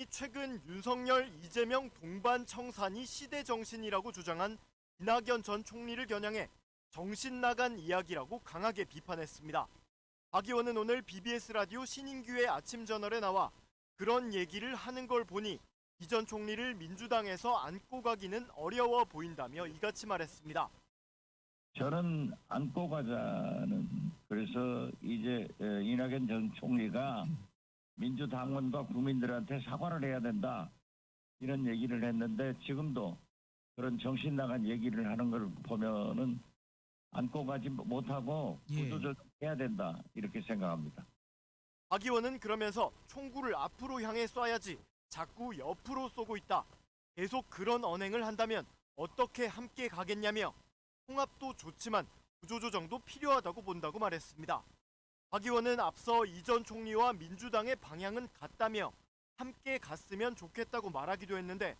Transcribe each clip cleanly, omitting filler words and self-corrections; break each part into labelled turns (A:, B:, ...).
A: 최근 윤석열, 이재명 동반 청산이 시대 정신이라고 주장한 이낙연 전 총리를 겨냥해 정신 나간 이야기라고 강하게 비판했습니다. 박 의원은 오늘 BBS 라디오 신인규의 아침 저널에 나와 그런 얘기를 하는 걸 보니 이 전 총리를 민주당에서 안고 가기는 어려워 보인다며 이같이 말했습니다.
B: 저는 안고 가자는 그래서 이제 이낙연 전 총리가 민주당원과 국민들한테 사과를 해야 된다 이런 얘기를 했는데 지금도 그런 정신 나간 얘기를 하는 걸 보면은 안고 가지 못하고 구조조정해야 된다 이렇게 생각합니다.
A: 박 의원은 그러면서 총구를 앞으로 향해 쏴야지 자꾸 옆으로 쏘고 있다. 계속 그런 언행을 한다면 어떻게 함께 가겠냐며 통합도 좋지만 구조조정도 필요하다고 본다고 말했습니다. 박 의원은 앞서 이 전 총리와 민주당의 방향은 같다며 함께 갔으면 좋겠다고 말하기도 했는데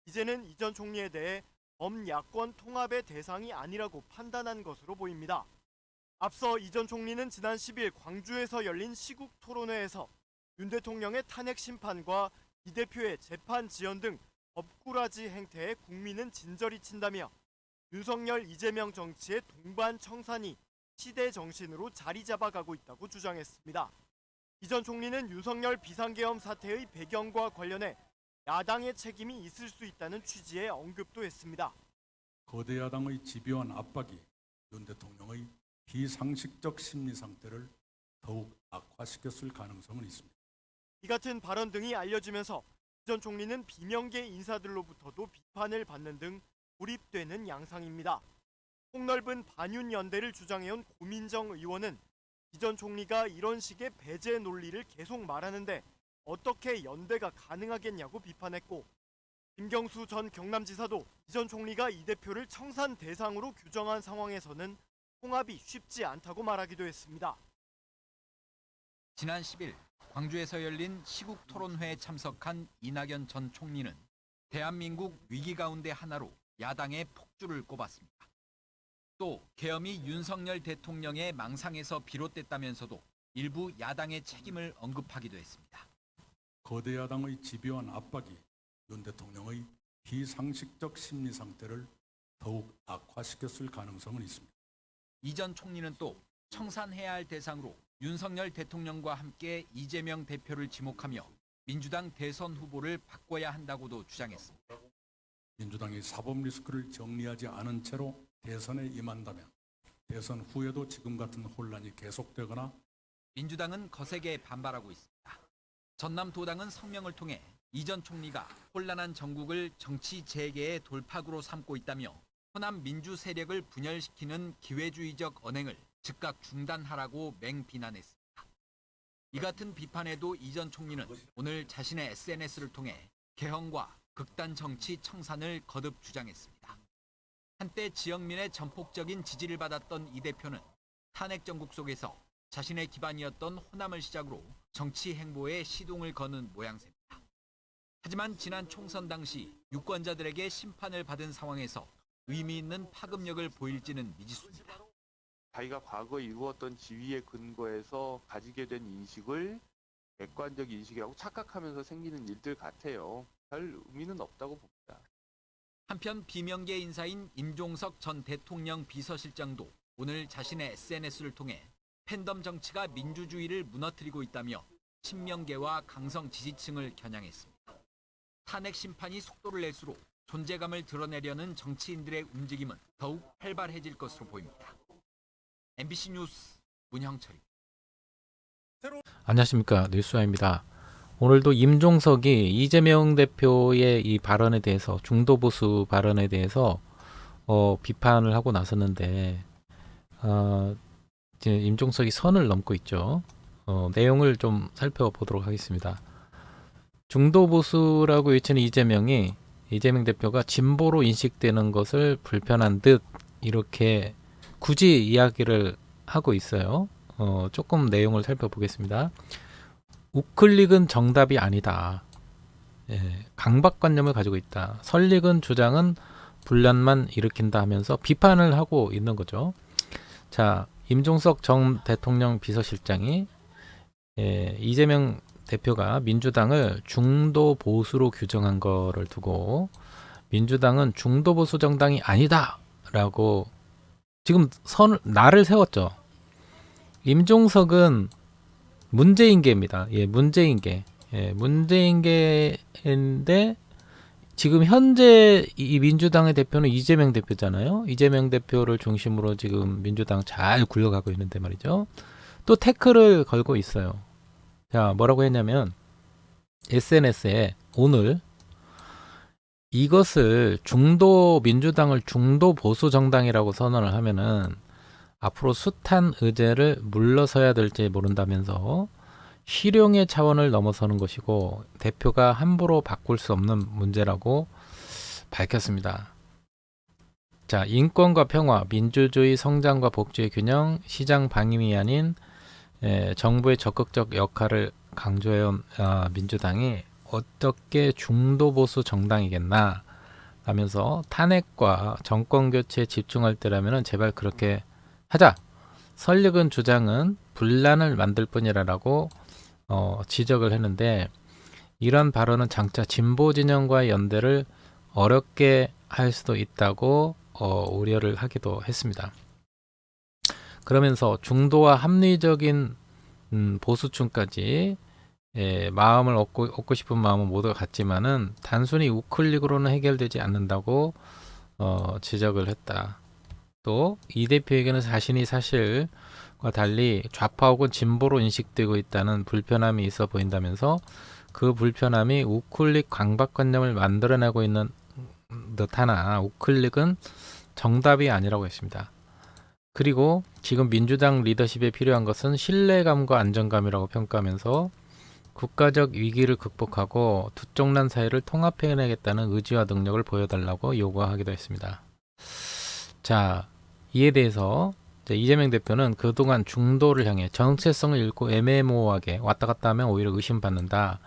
A: 이제는 이 전 총리에 대해 범야권 통합의 대상이 아니라고 판단한 것으로 보입니다. 앞서 이 전 총리는 지난 10일 광주에서 열린 시국 토론회에서 윤 대통령의 탄핵 심판과 이 대표의 재판 지연 등 법꾸라지 행태에 국민은 진저리 친다며 윤석열, 이재명 정치의 동반 청산이 시대 정신으로 자리 잡아가고 있다고 주장했습니다. 이 전 총리는 윤석열 비상계엄 사태의 배경과 관련해 야당의 책임이 있을 수 있다는 취지의 언급도 했습니다.
C: 거대 야당의 집요한 압박이 윤 대통령의 비상식적 심리 상태를 더욱 악화시켰을 가능성은 있습니다.
A: 이 같은 발언 등이 알려지면서 이 전 총리는 비명계 인사들로부터도 비판을 받는 등 고립되는 양상입니다. 폭넓은 반윤 연대를 주장해온 고민정 의원은 이 전 총리가 이런 식의 배제 논리를 계속 말하는데 어떻게 연대가 가능하겠냐고 비판했고 김경수 전 경남지사도 이 전 총리가 이 대표를 청산 대상으로 규정한 상황에서는 통합이 쉽지 않다고 말하기도 했습니다.
D: 지난 10일 광주에서 열린 시국 토론회에 참석한 이낙연 전 총리는 대한민국 위기 가운데 하나로 야당의 폭주를 꼽았습니다. 또 계엄이 윤석열 대통령의 망상에서 비롯됐다면서도 일부 야당의 책임을 언급하기도 했습니다.
C: 거대 야당의 집요한 압박이 윤 대통령의 비상식적 심리 상태를 더욱 악화시켰을 가능성은 있습니다.
D: 이 전 총리는 또 청산해야 할 대상으로 윤석열 대통령과 함께 이재명 대표를 지목하며 민주당 대선 후보를 바꿔야 한다고도 주장했습니다.
C: 민주당이 사법 리스크를 정리하지 않은 채로 대선에 임한다면 대선 후에도 지금 같은 혼란이 계속되거나
D: 민주당은 거세게 반발하고 있습니다. 전남도당은 성명을 통해 이 전 총리가 혼란한 전국을 정치 재개의 돌파구로 삼고 있다며 호남 민주 세력을 분열시키는 기회주의적 언행을 즉각 중단하라고 맹비난했습니다. 이 같은 비판에도 이 전 총리는 오늘 자신의 SNS를 통해 개헌과 극단 정치 청산을 거듭 주장했습니다. 한때 지역민의 전폭적인 지지를 받았던 이 대표는 탄핵 정국 속에서 자신의 기반이었던 호남을 시작으로 정치 행보에 시동을 거는 모양새입니다. 하지만 지난 총선 당시 유권자들에게 심판을 받은 상황에서 의미 있는 파급력을 보일지는 미지수입니다.
E: 자기가 과거에 이루었던 지위에 근거해서 가지게 된 인식을 객관적 인식이라고 착각하면서 생기는 일들 같아요. 별 의미는 없다고 봅니다.
D: 한편 비명계 인사인 임종석 전 대통령 비서실장도 오늘 자신의 SNS를 통해 팬덤 정치가 민주주의를 무너뜨리고 있다며 친명계와 강성 지지층을 겨냥했습니다. 탄핵 심판이 속도를 낼수록 존재감을 드러내려는 정치인들의 움직임은 더욱 활발해질 것으로 보입니다. MBC 뉴스 문형철입니다.
F: 안녕하십니까, 뉴스와입니다. 오늘도 임종석이 이재명 대표의 이 발언에 대해서 중도보수 발언에 대해서 비판을 하고 나섰는데 이제 임종석이 선을 넘고 있죠. 내용을 좀 살펴보도록 하겠습니다. 중도보수라고 외치는 이재명 대표가 진보로 인식되는 것을 불편한 듯 이렇게 굳이 이야기를 하고 있어요. 조금 내용을 살펴보겠습니다. 우클릭은 정답이 아니다. 강박관념을 가지고 있다. 설익은 주장은 분란만 일으킨다 하면서 비판을 하고 있는 거죠. 자, 임종석 전 대통령 비서실장이 이재명 대표가 민주당을 중도 보수로 규정한 거를 두고 민주당은 중도 보수 정당이 아니다라고 지금 날을 세웠죠. 임종석은 문재인계입니다. 예, 문재인계. 예, 문재인계인데 지금 현재 이 민주당의 대표는 이재명 대표잖아요. 이재명 대표를 중심으로 지금 민주당 잘 굴러가고 있는데 말이죠. 또 태클을 걸고 있어요. 자, 뭐라고 했냐면 SNS에 오늘 이것을 민주당을 중도 보수 정당이라고 선언을 하면은 앞으로 숱한 의제를 물러서야 될지 모른다면서 실용의 차원을 넘어서는 것이고 대표가 함부로 바꿀 수 없는 문제라고 밝혔습니다. 자, 인권과 평화, 민주주의 성장과 복지의 균형, 시장 방임이 아닌 정부의 적극적 역할을 강조해온 민주당이 어떻게 중도 보수 정당이겠나 하면서 탄핵과 정권 교체에 집중할 때라면 제발 그렇게 하자. 설익은 주장은 분란을 만들 뿐이라고 지적을 했는데 이런 발언은 장차 진보 진영과의 연대를 어렵게 할 수도 있다고 우려를 하기도 했습니다. 그러면서 중도와 합리적인 보수층까지 마음을 얻고 싶은 마음은 모두가 같지만은 단순히 우클릭으로는 해결되지 않는다고 지적을 했다. 또 이 대표에게는 자신이 사실과 달리 좌파 혹은 진보로 인식되고 있다는 불편함이 있어 보인다면서 그 불편함이 우클릭 강박관념을 만들어내고 있는 듯하나 우클릭은 정답이 아니라고 했습니다. 그리고 지금 민주당 리더십에 필요한 것은 신뢰감과 안정감이라고 평가하면서 국가적 위기를 극복하고 두 쪽 난 사회를 통합해내겠다는 의지와 능력을 보여달라고 요구하기도 했습니다. 자, 이에 대해서 이재명 대표는 그동안 중도를 향해 정체성을 잃고 애매모호하게 왔다 갔다 하면 오히려 의심받는다.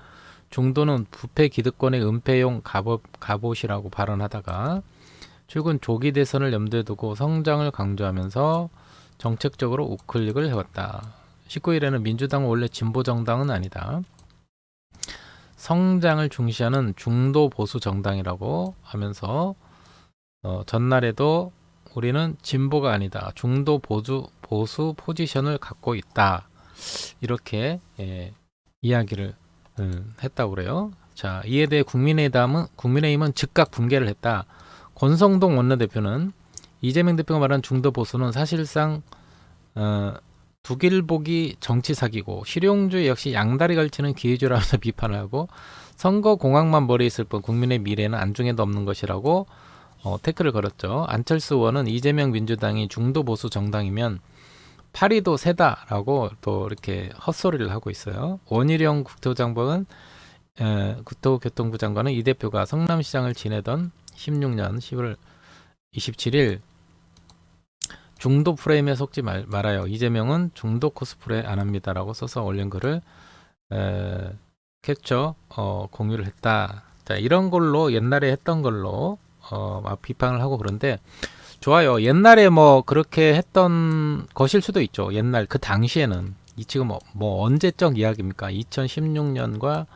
F: 중도는 부패 기득권의 은폐용 갑옷이라고 발언하다가 최근 조기 대선을 염두에 두고 성장을 강조하면서 정책적으로 우클릭을 해왔다. 19일에는 민주당은 원래 진보 정당은 아니다. 성장을 중시하는 중도 보수 정당이라고 하면서 전날에도 우리는 진보가 아니다. 중도 보수 포지션을 갖고 있다. 이렇게 이야기를 했다고 그래요. 자, 이에 대해 국민의힘은 즉각 붕괴를 했다. 권성동 원내대표는 이재명 대표가 말한 중도 보수는 사실상 두길보기 정치 사기고 실용주의 역시 양다리 걸치는 기회주라면서 비판을 하고 선거 공학만 머리에 있을 뿐 국민의 미래는 안중에도 없는 것이라고 태클을 걸었죠. 안철수 의원은 이재명 민주당이 중도 보수 정당이면 파리도 세다라고 또 이렇게 헛소리를 하고 있어요. 원희룡 국토교통부 장관은 이 대표가 성남시장을 지내던 16년 10월 27일 중도 프레임에 속지 말아요. 이재명은 중도 코스프레 안 합니다라고 써서 올린 글을 캡처 공유를 했다. 자, 이런 걸로 옛날에 했던 걸로 막 비판을 하고 그런데 좋아요. 옛날에 뭐 그렇게 했던 것일 수도 있죠. 옛날 그 당시에는 지금 뭐 언제적 이야기입니까? 2016년과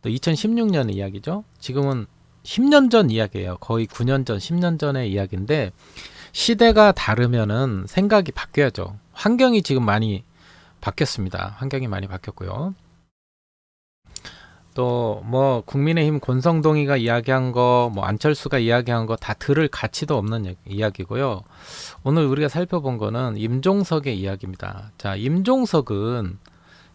F: 또 2016년 이야기죠. 지금은 10년 전 이야기예요. 거의 9년 전, 10년 전의 이야기인데 시대가 다르면은 생각이 바뀌어야죠. 환경이 지금 많이 바뀌었습니다. 환경이 많이 바뀌었고요. 또 뭐 국민의힘 권성동이가 이야기한 거, 뭐 안철수가 이야기한 거 다 들을 가치도 없는 이야기고요. 오늘 우리가 살펴본 거는 임종석의 이야기입니다. 자, 임종석은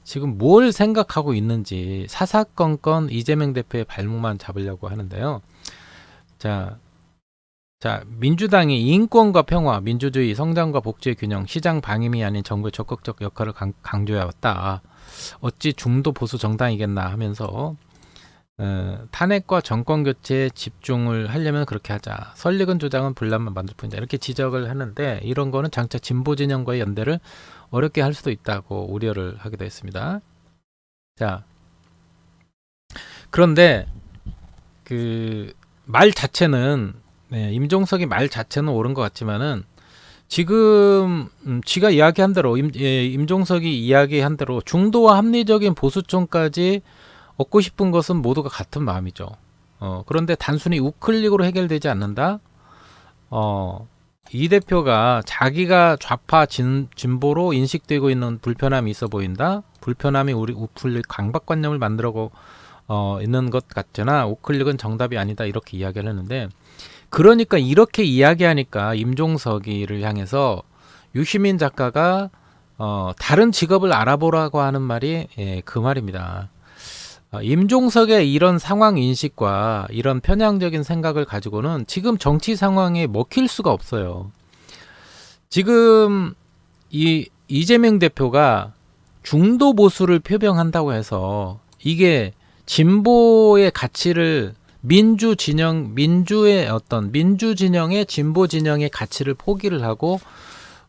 F: 지금 뭘 생각하고 있는지 사사건건 이재명 대표의 발목만 잡으려고 하는데요. 자, 민주당이 인권과 평화, 민주주의, 성장과 복지의 균형, 시장 방임이 아닌 정부의 적극적 역할을 강조해왔다. 어찌 중도 보수 정당이겠나 하면서 탄핵과 정권 교체에 집중을 하려면 그렇게 하자. 설익은 주장은 분란만 만들 뿐이다. 이렇게 지적을 하는데 이런 거는 장차 진보 진영과의 연대를 어렵게 할 수도 있다고 우려를 하기도 했습니다. 자, 그런데 그 말 자체는 임종석이 말 자체는 옳은 것 같지만은 지금 지가 이야기한 대로 임종석이 이야기한 대로 중도와 합리적인 보수층까지 얻고 싶은 것은 모두가 같은 마음이죠. 그런데 단순히 우클릭으로 해결되지 않는다. 이 대표가 자기가 좌파 진보로 인식되고 있는 불편함이 있어 보인다. 불편함이 우리 우클릭 강박관념을 만들고 있는 것 같잖아. 우클릭은 정답이 아니다. 이렇게 이야기를 했는데, 그러니까 이렇게 이야기하니까 임종석이를 향해서 유시민 작가가 다른 직업을 알아보라고 하는 말이 그 말입니다. 임종석의 이런 상황 인식과 이런 편향적인 생각을 가지고는 지금 정치 상황에 먹힐 수가 없어요. 지금 이재명 대표가 중도 보수를 표명한다고 해서 이게 진보의 가치를 민주 진영의 진보 진영의 가치를 포기를 하고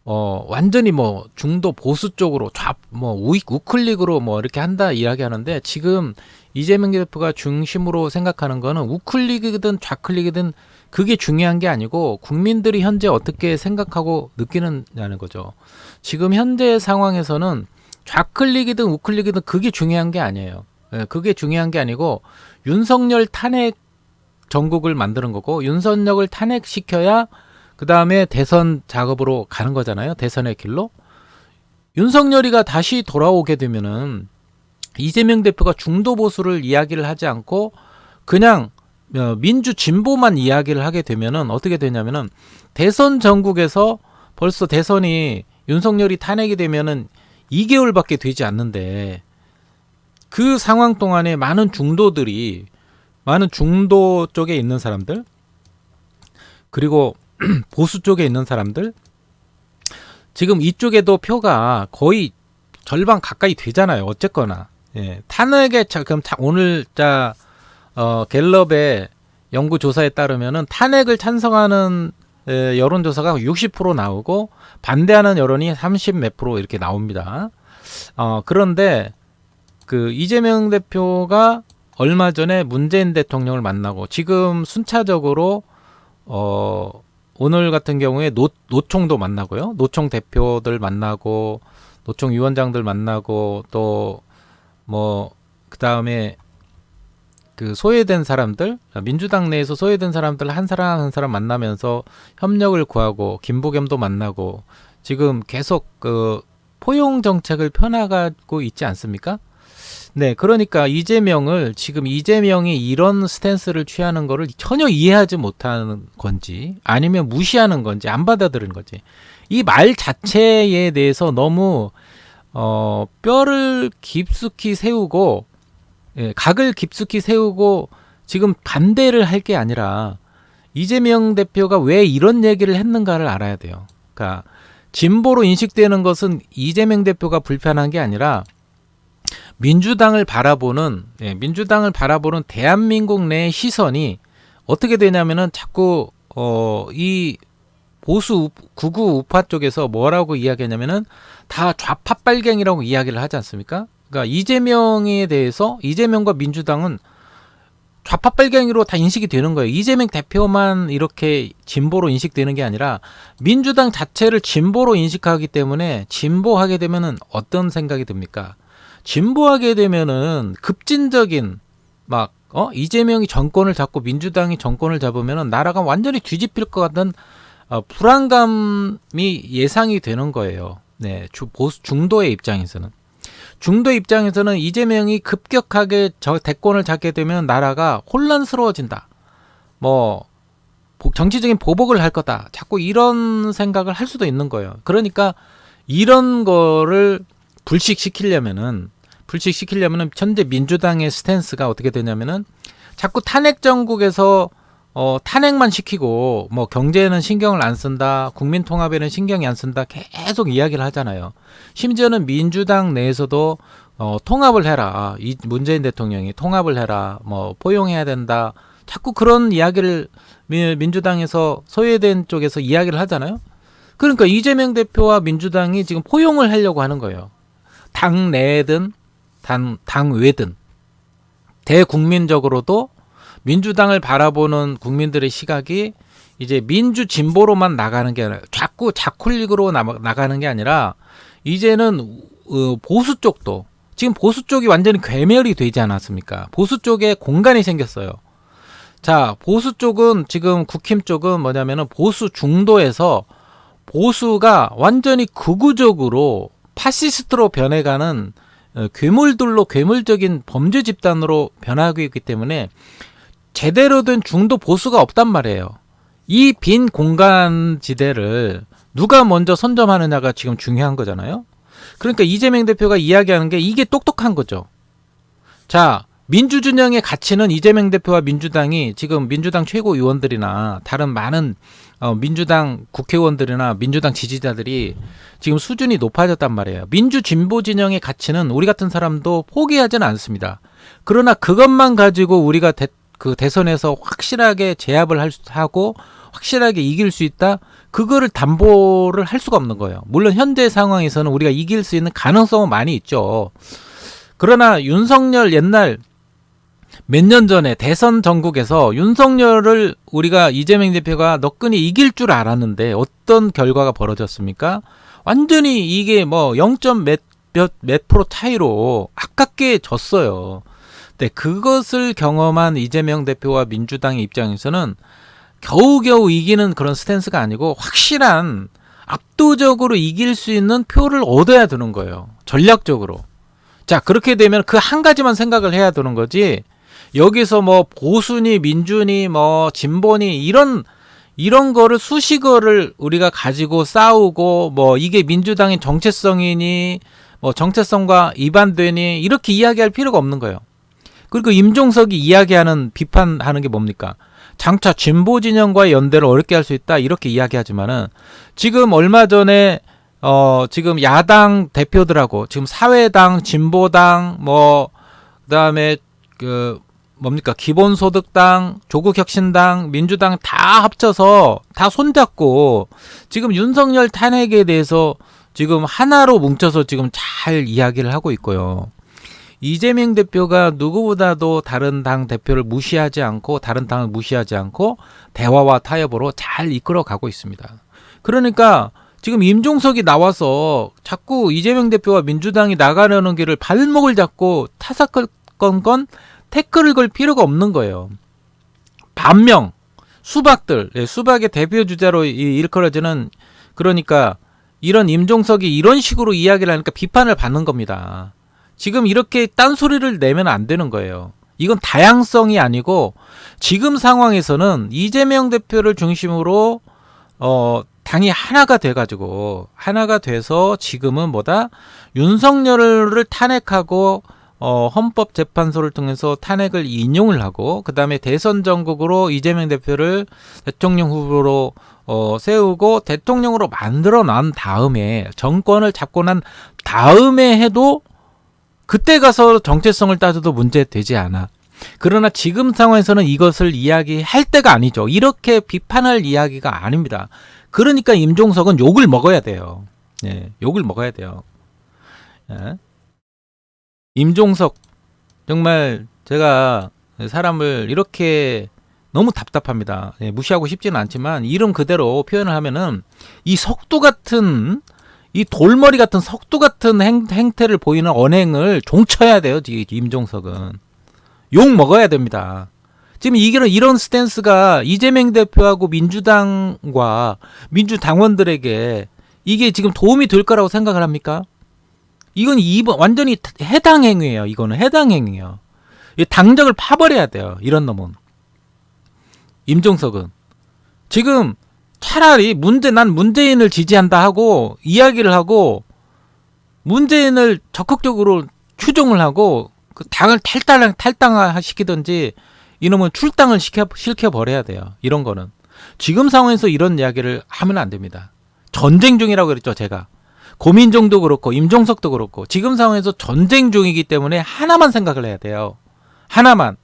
F: 완전히 뭐 중도 보수 쪽으로 우클릭으로 뭐 이렇게 한다 이야기하는데, 지금 이재명 대표가 중심으로 생각하는 거는 우클릭이든 좌클릭이든 그게 중요한 게 아니고 국민들이 현재 어떻게 생각하고 느끼느냐는 거죠. 지금 현재 상황에서는 좌클릭이든 우클릭이든 그게 중요한 게 아니에요. 그게 중요한 게 아니고 윤석열 탄핵 전국을 만드는 거고, 윤석열을 탄핵시켜야 그 다음에 대선 작업으로 가는 거잖아요. 대선의 길로. 윤석열이가 다시 돌아오게 되면은 이재명 대표가 중도 보수를 이야기를 하지 않고 그냥 민주 진보만 이야기를 하게 되면은 어떻게 되냐면은 대선 전국에서 벌써 대선이 윤석열이 탄핵이 되면은 2개월밖에 되지 않는데, 그 상황 동안에 많은 중도 쪽에 있는 사람들, 그리고 보수 쪽에 있는 사람들, 지금 이쪽에도 표가 거의 절반 가까이 되잖아요. 어쨌거나 탄핵에 그럼 오늘 갤럽의 연구 조사에 따르면은 탄핵을 찬성하는 여론조사가 60% 나오고 반대하는 여론이 30 몇 프로 이렇게 나옵니다. 그런데 그 이재명 대표가 얼마 전에 문재인 대통령을 만나고, 지금 순차적으로 오늘 같은 경우에 노총도 만나고요. 노총 대표들 만나고, 노총 위원장들 만나고, 또 뭐 그다음에 그 소외된 사람들, 민주당 내에서 소외된 사람들 한 사람 한 사람 만나면서 협력을 구하고, 김부겸도 만나고, 지금 계속 그 포용 정책을 펴나가고 있지 않습니까? 네, 그러니까 이재명이 이런 스탠스를 취하는 거를 전혀 이해하지 못하는 건지, 아니면 무시하는 건지, 안 받아들이는 건지, 이 말 자체에 대해서 너무 뼈를 깊숙이 세우고, 각을 깊숙이 세우고 지금 반대를 할 게 아니라 이재명 대표가 왜 이런 얘기를 했는가를 알아야 돼요. 그러니까 진보로 인식되는 것은 이재명 대표가 불편한 게 아니라 민주당을 바라보는 대한민국 내의 시선이 어떻게 되냐면은 자꾸 이 보수 극우 우파 쪽에서 뭐라고 이야기하냐면은 다 좌파 빨갱이라고 이야기를 하지 않습니까? 그러니까 이재명에 대해서 이재명과 민주당은 좌파 빨갱이로 다 인식이 되는 거예요. 이재명 대표만 이렇게 진보로 인식되는 게 아니라 민주당 자체를 진보로 인식하기 때문에, 진보하게 되면은 어떤 생각이 듭니까? 진보하게 되면은 급진적인 이재명이 정권을 잡고 민주당이 정권을 잡으면은 나라가 완전히 뒤집힐 것 같은 불안감이 예상이 되는 거예요. 네, 중도의 입장에서는 이재명이 급격하게 대권을 잡게 되면 나라가 혼란스러워진다. 정치적인 보복을 할 거다. 자꾸 이런 생각을 할 수도 있는 거예요. 그러니까 이런 거를 불식시키려면은 현재 민주당의 스탠스가 어떻게 되냐면은 자꾸 탄핵 정국에서 탄핵만 시키고 경제에는 신경을 안 쓴다, 국민 통합에는 신경이 안 쓴다 계속 이야기를 하잖아요. 심지어는 민주당 내에서도 통합을 해라, 이 문재인 대통령이 통합을 해라, 포용해야 된다, 자꾸 그런 이야기를 민주당에서 소외된 쪽에서 이야기를 하잖아요. 그러니까 이재명 대표와 민주당이 지금 포용을 하려고 하는 거예요. 당 내든 당 외든 대국민적으로도 민주당을 바라보는 국민들의 시각이 이제 민주 진보로만 나가는 게 아니라 자꾸 좌클릭으로 나가는 게 아니라 이제는 보수 쪽도 지금 보수 쪽이 완전히 괴멸이 되지 않았습니까? 보수 쪽에 공간이 생겼어요. 자, 보수 쪽은 지금 국힘 쪽은 뭐냐면은 보수 중도에서 보수가 완전히 극우적으로 파시스트로 변해가는 괴물들로 괴물적인 범죄 집단으로 변하고 있기 때문에 제대로 된 중도 보수가 없단 말이에요. 이 빈 공간 지대를 누가 먼저 선점하느냐가 지금 중요한 거잖아요. 그러니까 이재명 대표가 이야기하는 게 이게 똑똑한 거죠. 자, 민주준영의 가치는 이재명 대표와 민주당이 지금 민주당 최고위원들이나 다른 많은 민주당 국회의원들이나 민주당 지지자들이 지금 수준이 높아졌단 말이에요. 민주진보 진영의 가치는 우리 같은 사람도 포기하지는 않습니다. 그러나 그것만 가지고 우리가 대선에서 확실하게 제압을 하고 확실하게 이길 수 있다? 그거를 담보를 할 수가 없는 거예요. 물론 현재 상황에서는 우리가 이길 수 있는 가능성은 많이 있죠. 그러나 윤석열 옛날 몇 년 전에 대선 전국에서 윤석열을 우리가 이재명 대표가 너끈히 이길 줄 알았는데 어떤 결과가 벌어졌습니까? 완전히 이게 뭐 0몇 프로 차이로 아깝게 졌어요. 근데 그것을 경험한 이재명 대표와 민주당의 입장에서는 겨우겨우 이기는 그런 스탠스가 아니고 확실한 압도적으로 이길 수 있는 표를 얻어야 되는 거예요. 전략적으로. 자, 그렇게 되면 그 한 가지만 생각을 해야 되는 거지. 여기서 뭐 보수니 민주니 뭐 진보니 이런 거를 수식어를 우리가 가지고 싸우고 뭐 이게 민주당의 정체성이니 뭐 정체성과 이반되니 이렇게 이야기할 필요가 없는 거예요. 그리고 임종석이 이야기하는 비판하는 게 뭡니까? 장차 진보 진영과의 연대를 어렵게 할 수 있다 이렇게 이야기하지만은 지금 얼마 전에 지금 야당 대표들하고 지금 사회당, 진보당 뭐 그다음에 뭡니까? 기본소득당, 조국혁신당, 민주당 다 합쳐서 다 손잡고 지금 윤석열 탄핵에 대해서 지금 하나로 뭉쳐서 지금 잘 이야기를 하고 있고요. 이재명 대표가 누구보다도 다른 당 대표를 무시하지 않고 다른 당을 무시하지 않고 대화와 타협으로 잘 이끌어가고 있습니다. 그러니까 지금 임종석이 나와서 자꾸 이재명 대표와 민주당이 나가려는 길을 발목을 잡고 타삭건 태클을 걸 필요가 없는 거예요. 반면 수박의 대표 주자로 일컬어지는 그러니까 이런 임종석이 이런 식으로 이야기를 하니까 비판을 받는 겁니다. 지금 이렇게 딴소리를 내면 안 되는 거예요. 이건 다양성이 아니고 지금 상황에서는 이재명 대표를 중심으로 당이 하나가 돼서 지금은 뭐다? 윤석열을 탄핵하고 헌법재판소를 통해서 탄핵을 인용을 하고 그 다음에 대선 전국으로 이재명 대표를 대통령 후보로 세우고 대통령으로 만들어 난 다음에 정권을 잡고 난 다음에 해도 그때 가서 정체성을 따져도 문제되지 않아. 그러나 지금 상황에서는 이것을 이야기할 때가 아니죠. 이렇게 비판할 이야기가 아닙니다. 그러니까 임종석은 욕을 먹어야 돼요. 예, 욕을 먹어야 돼요. 예. 임종석 정말 제가 사람을 이렇게 너무 답답합니다. 예, 무시하고 싶지는 않지만 이름 그대로 표현을 하면은 이 이 돌머리 같은 석두 같은 행태를 보이는 언행을 종쳐야 돼요. 임종석은 욕 먹어야 됩니다. 지금 이런 스탠스가 이재명 대표하고 민주당과 민주당원들에게 이게 지금 도움이 될 거라고 생각을 합니까? 이건 완전히 해당 행위예요. 이거는 해당 행위예요. 당적을 파버려야 돼요. 이런 놈은. 임종석은 지금 차라리 난 문재인을 지지한다 하고 이야기를 하고 문재인을 적극적으로 추종을 하고 그 당을 탈당시키든지 이놈은 출당을 시켜버려야 돼요. 이런 거는. 지금 상황에서 이런 이야기를 하면 안 됩니다. 전쟁 중이라고 그랬죠, 제가. 고민정도 그렇고 임종석도 그렇고 지금 상황에서 전쟁 중이기 때문에 하나만 생각을 해야 돼요. 하나만.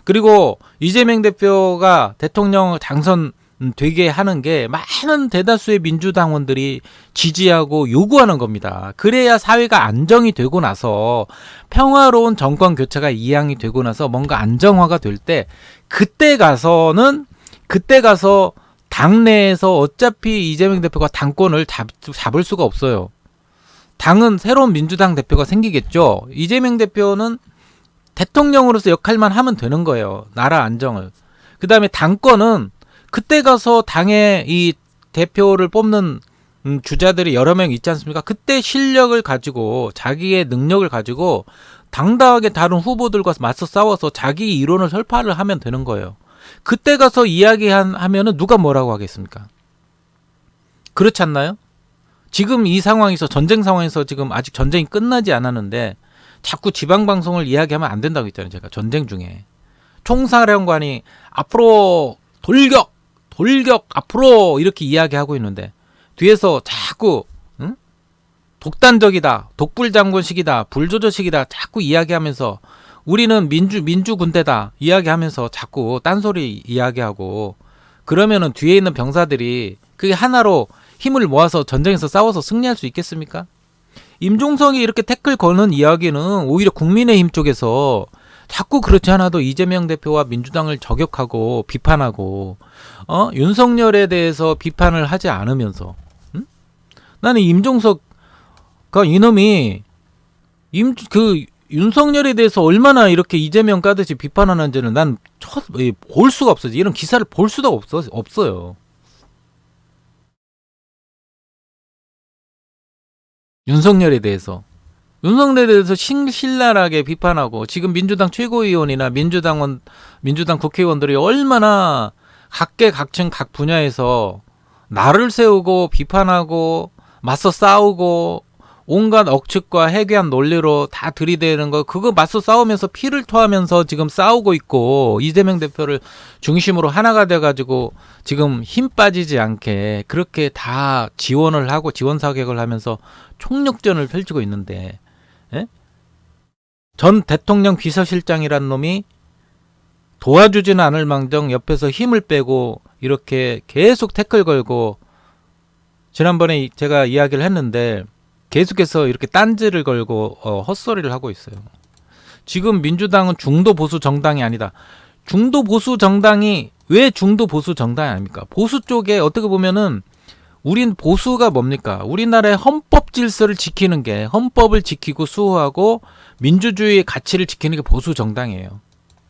F: 그리고 이재명 대표가 대통령 당선되게 하는 게 많은 대다수의 민주당원들이 지지하고 요구하는 겁니다. 그래야 사회가 안정이 되고 나서 평화로운 정권 교체가 이양이 되고 나서 뭔가 안정화가 될 때 그때 가서 당내에서 어차피 이재명 대표가 당권을 잡을 수가 없어요. 당은 새로운 민주당 대표가 생기겠죠. 이재명 대표는 대통령으로서 역할만 하면 되는 거예요. 나라 안정을. 그 다음에 당권은 그때 가서 당의 이 대표를 뽑는 주자들이 여러 명 있지 않습니까? 그때 실력을 가지고 자기의 능력을 가지고 당당하게 다른 후보들과 맞서 싸워서 자기 이론을 설파를 하면 되는 거예요. 그때 가서 이야기하면은 누가 뭐라고 하겠습니까? 그렇지 않나요? 지금 이 상황에서 전쟁 상황에서 지금 아직 전쟁이 끝나지 않았는데 자꾸 지방방송을 이야기하면 안 된다고 했잖아요. 제가 전쟁 중에. 총사령관이 앞으로 돌격 앞으로 이렇게 이야기하고 있는데 뒤에서 자꾸 독단적이다, 독불장군식이다, 불조저식이다 자꾸 이야기하면서 우리는 민주군대다 이야기하면서 자꾸 딴소리 이야기하고 그러면은 뒤에 있는 병사들이 그게 하나로 힘을 모아서 전쟁에서 싸워서 승리할 수 있겠습니까? 임종석이 이렇게 태클 거는 이야기는 오히려 국민의힘 쪽에서 자꾸 그렇지 않아도 이재명 대표와 민주당을 저격하고 비판하고 윤석열에 대해서 비판을 하지 않으면서 나는 임종석 이놈이 윤석열에 대해서 얼마나 이렇게 이재명 까듯이 비판하는지는 난 볼 수가 없어요. 이런 기사를 볼 수가 없어요. 윤석열에 대해서 신랄하게 비판하고 지금 민주당 최고위원이나 민주당 국회의원들이 얼마나 각계각층 각 분야에서 나를 세우고 비판하고 맞서 싸우고 온갖 억측과 해괴한 논리로 다 들이대는 거 그거 맞서 싸우면서 피를 토하면서 지금 싸우고 있고 이재명 대표를 중심으로 하나가 돼가지고 지금 힘 빠지지 않게 그렇게 다 지원을 하고 지원 사격을 하면서 총력전을 펼치고 있는데 전 대통령 비서실장이란 놈이 도와주지는 않을 망정 옆에서 힘을 빼고 이렇게 계속 태클 걸고 지난번에 제가 이야기를 했는데 계속해서 이렇게 딴지를 걸고 헛소리를 하고 있어요. 지금 민주당은 중도 보수 정당이 아니다. 중도 보수 정당이 왜 중도 보수 정당이 아닙니까? 보수 쪽에 어떻게 보면은 우린 보수가 뭡니까? 우리나라의 헌법 질서를 지키는 게 헌법을 지키고 수호하고 민주주의의 가치를 지키는 게 보수 정당이에요.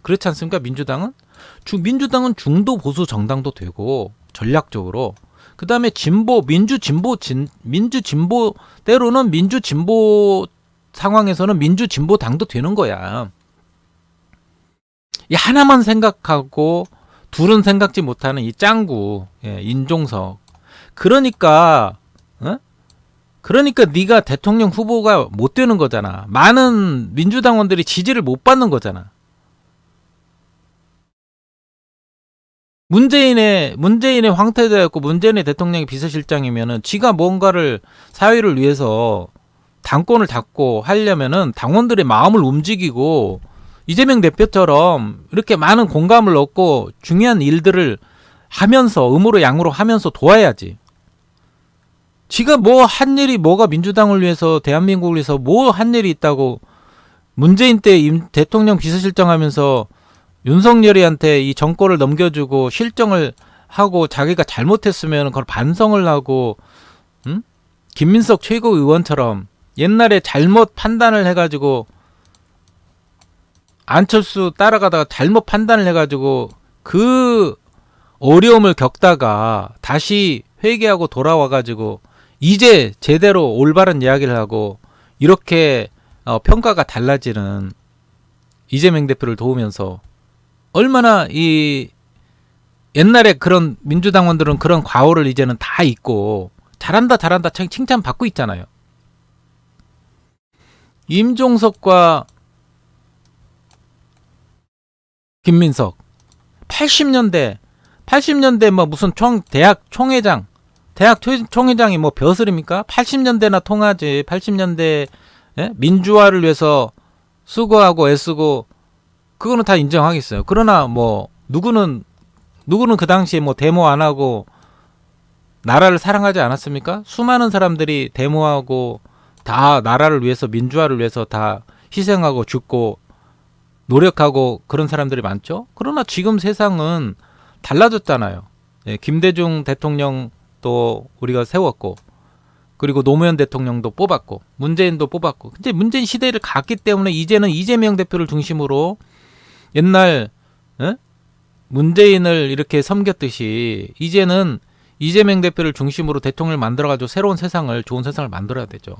F: 그렇지 않습니까? 민주당은 중도 보수 정당도 되고 전략적으로 그 다음에 민주진보 때로는 민주진보 상황에서는 민주진보당도 되는 거야. 이 하나만 생각하고 둘은 생각지 못하는 이 짱구 인종석. 그러니까 네가 대통령 후보가 못 되는 거잖아. 많은 민주당원들이 지지를 못 받는 거잖아. 문재인의 황태자였고 문재인의 대통령이 비서실장이면은 지가 뭔가를 사회를 위해서 당권을 잡고 하려면은 당원들의 마음을 움직이고 이재명 대표처럼 이렇게 많은 공감을 얻고 중요한 일들을 하면서 음으로 양으로 하면서 도와야지. 지가 뭐 한 일이 뭐가 민주당을 위해서 대한민국을 위해서 뭐 한 일이 있다고 문재인 때 대통령 비서실장 하면서 윤석열이한테 이 정권을 넘겨주고 실정을 하고 자기가 잘못했으면 그걸 반성을 하고 김민석 최고의원처럼 옛날에 잘못 판단을 해가지고 안철수 따라가다가 잘못 판단을 해가지고 그 어려움을 겪다가 다시 회개하고 돌아와가지고 이제 제대로 올바른 이야기를 하고 이렇게 평가가 달라지는 이재명 대표를 도우면서 얼마나 이 옛날에 그런 민주당원들은 그런 과오를 이제는 다 잊고 잘한다 칭찬받고 있잖아요. 임종석과 김민석 80년대 뭐 무슨 대학 총회장이 뭐 벼슬입니까? 80년대나 통하지. 80년대 민주화를 위해서 수고하고 애쓰고 그거는 다 인정하겠어요. 그러나 뭐 누구는 그 당시에 뭐 데모 안 하고 나라를 사랑하지 않았습니까? 수많은 사람들이 데모하고 다 나라를 위해서 민주화를 위해서 다 희생하고 죽고 노력하고 그런 사람들이 많죠. 그러나 지금 세상은 달라졌잖아요. 예, 김대중 대통령도 우리가 세웠고, 그리고 노무현 대통령도 뽑았고, 문재인도 뽑았고. 근데 문재인 시대를 갔기 때문에 이제는 이재명 대표를 중심으로 옛날 문재인을 이렇게 섬겼듯이 이제는 이재명 대표를 중심으로 대통령을 만들어가지고 새로운 세상을, 좋은 세상을 만들어야 되죠.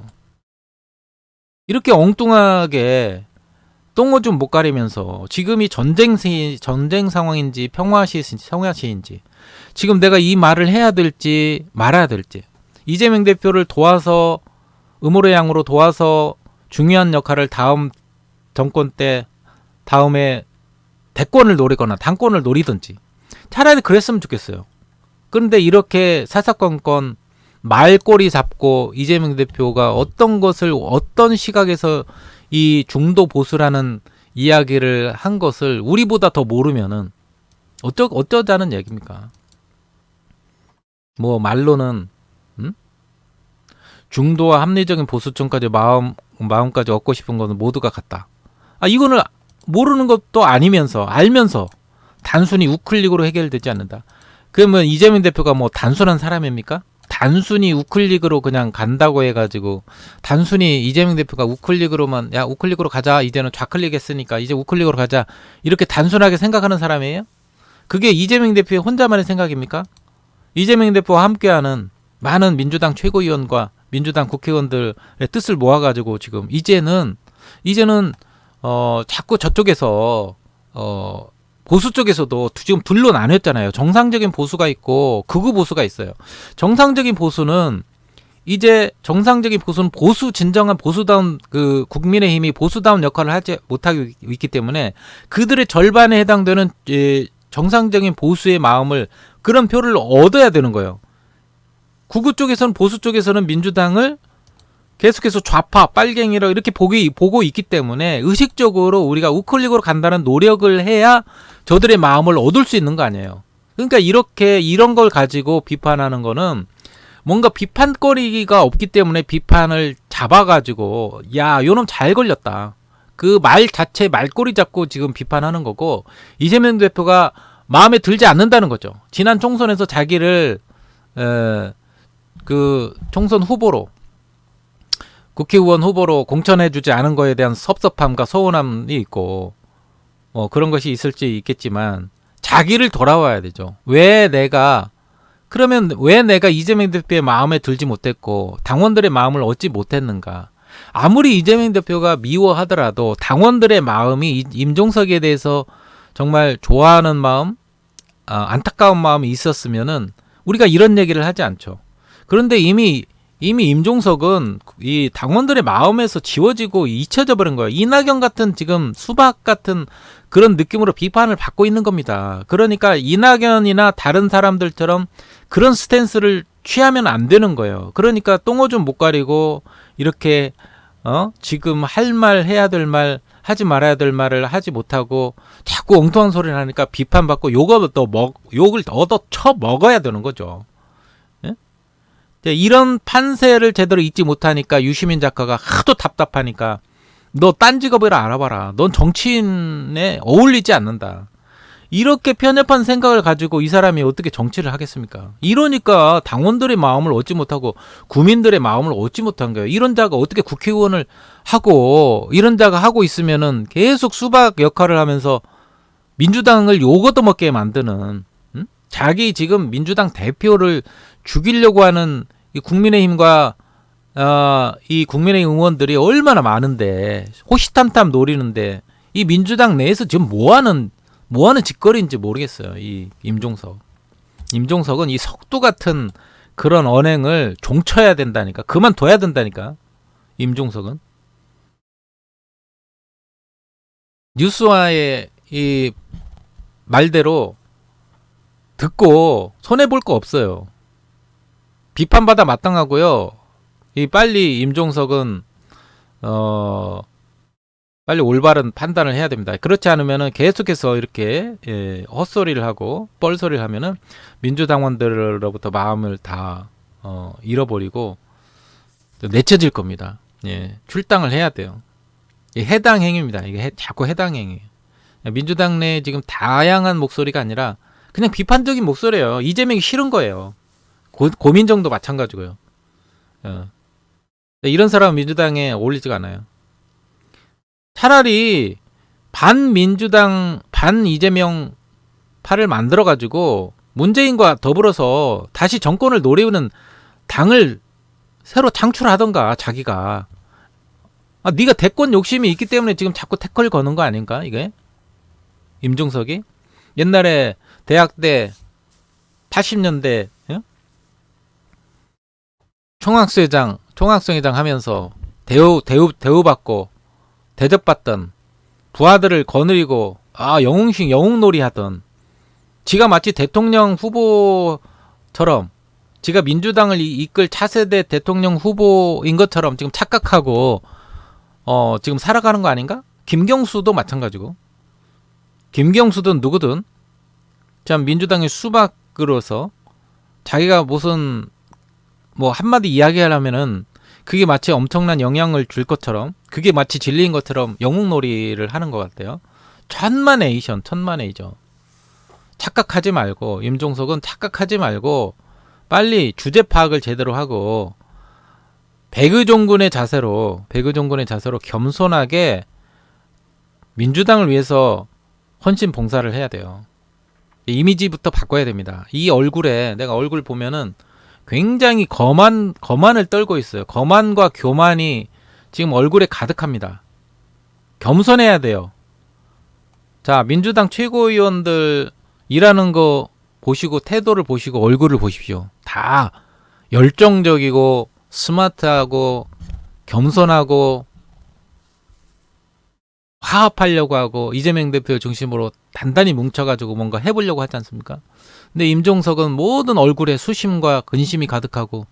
F: 이렇게 엉뚱하게 똥오줌 못 가리면서 지금이 전쟁 상황인지 평화시인지 지금 내가 이 말을 해야 될지 말아야 될지, 이재명 대표를 도와서 음호의 양으로 도와서 중요한 역할을 다음 정권 때 다음에 대권을 노리거나 당권을 노리든지 차라리 그랬으면 좋겠어요. 그런데 이렇게 사사건건 말꼬리 잡고 이재명 대표가 어떤 것을 어떤 시각에서 이 중도 보수라는 이야기를 한 것을 우리보다 더 모르면은 어쩌자는 얘기입니까? 뭐 말로는 중도와 합리적인 보수층까지 마음까지 얻고 싶은 것은 모두가 같다. 이거는 모르는 것도 아니면서 알면서 단순히 우클릭으로 해결되지 않는다. 그러면 이재명 대표가 뭐 단순한 사람입니까? 단순히 우클릭으로 그냥 간다고 해가지고 단순히 이재명 대표가 우클릭으로만 야 우클릭으로 가자, 이제는 좌클릭 했으니까 이제 우클릭으로 가자, 이렇게 단순하게 생각하는 사람이에요? 그게 이재명 대표의 혼자만의 생각입니까? 이재명 대표와 함께하는 많은 민주당 최고위원과 민주당 국회의원들의 뜻을 모아가지고 지금 이제는 자꾸 저쪽에서 보수 쪽에서도 지금 둘로 나뉘었잖아요. 정상적인 보수가 있고 극우 보수가 있어요. 정상적인 보수는 진정한 보수다운 그 국민의힘이 보수다운 역할을 하지 못하고 있기 때문에 그들의 절반에 해당되는 정상적인 보수의 마음을, 그런 표를 얻어야 되는 거예요. 극우 쪽에서는, 보수 쪽에서는 민주당을 계속해서 좌파, 빨갱이로 이렇게 보고 있기 때문에 의식적으로 우리가 우클릭으로 간다는 노력을 해야 저들의 마음을 얻을 수 있는 거 아니에요. 그러니까 이런 걸 가지고 비판하는 거는 뭔가 비판거리가 없기 때문에 비판을 잡아가지고 야, 요놈 잘 걸렸다. 그 말 자체 말꼬리 잡고 지금 비판하는 거고, 이재명 대표가 마음에 들지 않는다는 거죠. 지난 총선에서 자기를 그 총선 후보로, 국회의원 후보로 공천해주지 않은 거에 대한 섭섭함과 서운함이 있고 그런 것이 있을지 있겠지만 자기를 돌아와야 되죠. 왜 내가 이재명 대표의 마음에 들지 못했고 당원들의 마음을 얻지 못했는가. 아무리 이재명 대표가 미워하더라도 당원들의 마음이 임종석에 대해서 정말 좋아하는 마음, 안타까운 마음이 있었으면은 우리가 이런 얘기를 하지 않죠. 그런데 이미 임종석은 이 당원들의 마음에서 지워지고 잊혀져 버린 거예요. 이낙연 같은 지금 수박 같은 그런 느낌으로 비판을 받고 있는 겁니다. 그러니까 이낙연이나 다른 사람들처럼 그런 스탠스를 취하면 안 되는 거예요. 그러니까 똥오줌 못 가리고 이렇게 지금 할 말, 해야 될 말, 하지 말아야 될 말을 하지 못하고 자꾸 엉뚱한 소리를 하니까 비판받고 욕을 얻어 쳐 먹어야 되는 거죠. 이런 판세를 제대로 잊지 못하니까 유시민 작가가 하도 답답하니까 너 딴 직업을 알아봐라. 넌 정치인에 어울리지 않는다. 이렇게 편협한 생각을 가지고 이 사람이 어떻게 정치를 하겠습니까? 이러니까 당원들의 마음을 얻지 못하고 국민들의 마음을 얻지 못한 거예요. 이런 자가 어떻게 국회의원을 하고, 이런 자가 하고 있으면은 계속 수박 역할을 하면서 민주당을 욕 얻어먹게 만드는, 자기 지금 민주당 대표를 죽이려고 하는 이 국민의힘과 이 국민의힘 의원들이 얼마나 많은데, 호시탐탐 노리는데 이 민주당 내에서 지금 뭐하는 짓거리인지 모르겠어요. 이 임종석은 이 석두 같은 그런 언행을 종쳐야 된다니까, 그만둬야 된다니까. 임종석은 뉴스와의 이 말대로 듣고 손해볼 거 없어요. 비판받아 마땅하고요. 빨리 임종석은 빨리 올바른 판단을 해야 됩니다. 그렇지 않으면은 계속해서 이렇게 헛소리를 하고 뻘소리를 하면은 민주당원들로부터 마음을 다 잃어버리고 내쳐질 겁니다. 출당을 해야 돼요. 해당 행위입니다. 이게 자꾸 해당 행위. 민주당 내에 지금 다양한 목소리가 아니라 그냥 비판적인 목소리예요. 이재명이 싫은 거예요. 고민정도 마찬가지고요. 이런 사람은 민주당에 어울리지가 않아요. 차라리 반민주당, 반이재명 파를 만들어가지고 문재인과 더불어서 다시 정권을 노리는 당을 새로 창출하던가 자기가. 네가 대권 욕심이 있기 때문에 지금 자꾸 태클 거는 거 아닌가 이게? 임종석이? 옛날에 대학 때 80년대 총학생회장 하면서 대우받고 대접받던 부하들을 거느리고 영웅놀이 하던, 지가 마치 대통령 후보처럼, 지가 민주당을 이끌 차세대 대통령 후보인 것처럼 지금 착각하고 지금 살아가는 거 아닌가? 김경수도 마찬가지고. 김경수든 누구든 참 민주당의 수박으로서 자기가 무슨 뭐 한마디 이야기하려면은 그게 마치 엄청난 영향을 줄 것처럼, 그게 마치 진리인 것처럼 영웅놀이를 하는 것 같아요. 천만에이션. 착각하지 말고, 임종석은 착각하지 말고 빨리 주제 파악을 제대로 하고 백의종군의 자세로 겸손하게 민주당을 위해서 헌신 봉사를 해야 돼요. 이미지부터 바꿔야 됩니다. 이 얼굴에, 내가 얼굴 보면은 굉장히 거만을 떨고 있어요. 거만과 교만이 지금 얼굴에 가득합니다. 겸손해야 돼요. 자, 민주당 최고위원들 일하는 거 보시고, 태도를 보시고, 얼굴을 보십시오. 다 열정적이고 스마트하고 겸손하고 화합하려고 하고 이재명 대표 중심으로 단단히 뭉쳐가지고 뭔가 해보려고 하지 않습니까? 근데 임종석은 모든 얼굴에 수심과 근심이 가득하고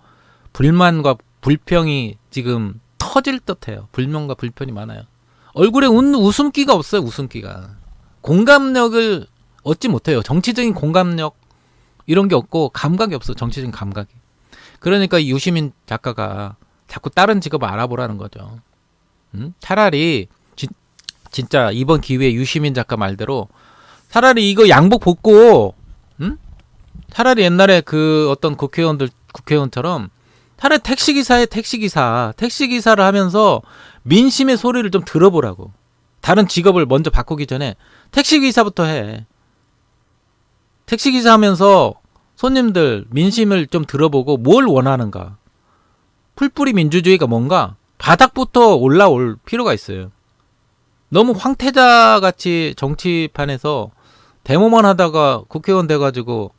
F: 불만과 불평이 지금 터질 듯해요. 불만과 불편이 많아요. 얼굴에 웃음기가 없어요. 웃음기가. 공감력을 얻지 못해요. 정치적인 공감력 이런 게 없고 감각이 없어. 정치적인 감각이. 그러니까 유시민 작가가 자꾸 다른 직업을 알아보라는 거죠. 차라리 진짜 이번 기회에 유시민 작가 말대로 차라리 이거 양복 벗고, 차라리 옛날에 그 어떤 국회의원처럼 차라리 택시기사를 하면서 민심의 소리를 좀 들어보라고. 다른 직업을 먼저 바꾸기 전에 택시기사부터 해. 택시기사 하면서 손님들 민심을 좀 들어보고 뭘 원하는가. 풀뿌리 민주주의가 뭔가 바닥부터 올라올 필요가 있어요. 너무 황태자같이 정치판에서 데모만 하다가 국회의원 돼가지고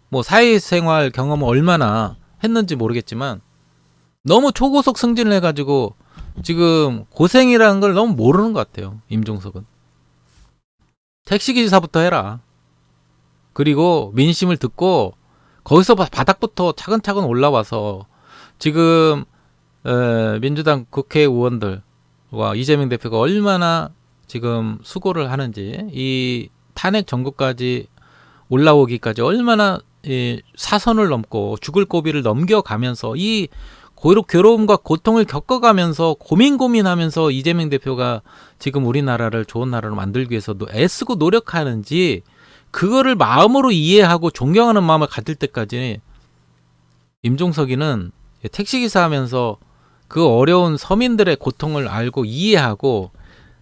F: 뭐 사회생활 경험을 얼마나 했는지 모르겠지만 너무 초고속 승진을 해가지고 지금 고생이라는 걸 너무 모르는 것 같아요. 임종석은. 택시기사부터 해라. 그리고 민심을 듣고 거기서 바닥부터 차근차근 올라와서 지금 민주당 국회의원들과 이재명 대표가 얼마나 지금 수고를 하는지, 이 탄핵 정국까지 올라오기까지 얼마나 사선을 넘고 죽을 고비를 넘겨가면서 이 괴로움과 고통을 겪어가면서 고민하면서 이재명 대표가 지금 우리나라를 좋은 나라로 만들기 위해서 애쓰고 노력하는지, 그거를 마음으로 이해하고 존경하는 마음을 가질 때까지 임종석이는 택시기사 하면서 그 어려운 서민들의 고통을 알고 이해하고,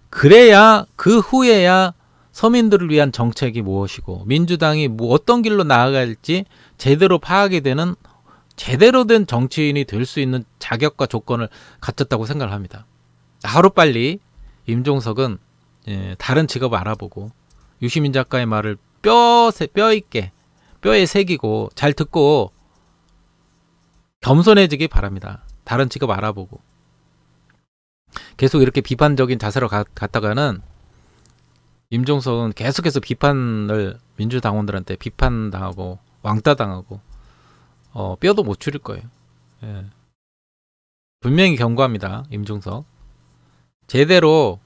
F: 그래야 그 후에야 서민들을 위한 정책이 무엇이고 민주당이 어떤 길로 나아갈지 제대로 파악이 되는 제대로 된 정치인이 될 수 있는 자격과 조건을 갖췄다고 생각을 합니다. 하루빨리 임종석은 다른 직업을 알아보고 유시민 작가의 말을 뼈에 새기고 잘 듣고 겸손해지기 바랍니다. 다른 직업 알아보고. 계속 이렇게 비판적인 자세로 갔다가는 임종석은 계속해서 비판을 민주당원들한테 비판당하고 왕따당하고 뼈도 못 추릴 거예요. 예. 분명히 경고합니다. 임종석. 제대로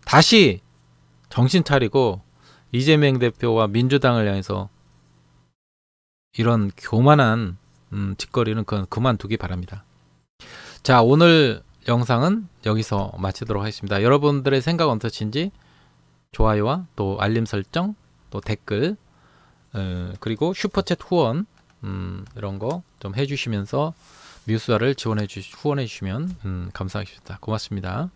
F: 다시 정신 차리고 이재명 대표와 민주당을 향해서 이런 교만한 짓거리는 그만두기 바랍니다. 자, 오늘 영상은 여기서 마치도록 하겠습니다. 여러분들의 생각은 어떠신지 좋아요와 또 알림 설정, 또 댓글 그리고 슈퍼챗 후원 이런 거 좀 해주시면서 뉴스와를 후원해 주시면 감사하겠습니다. 고맙습니다.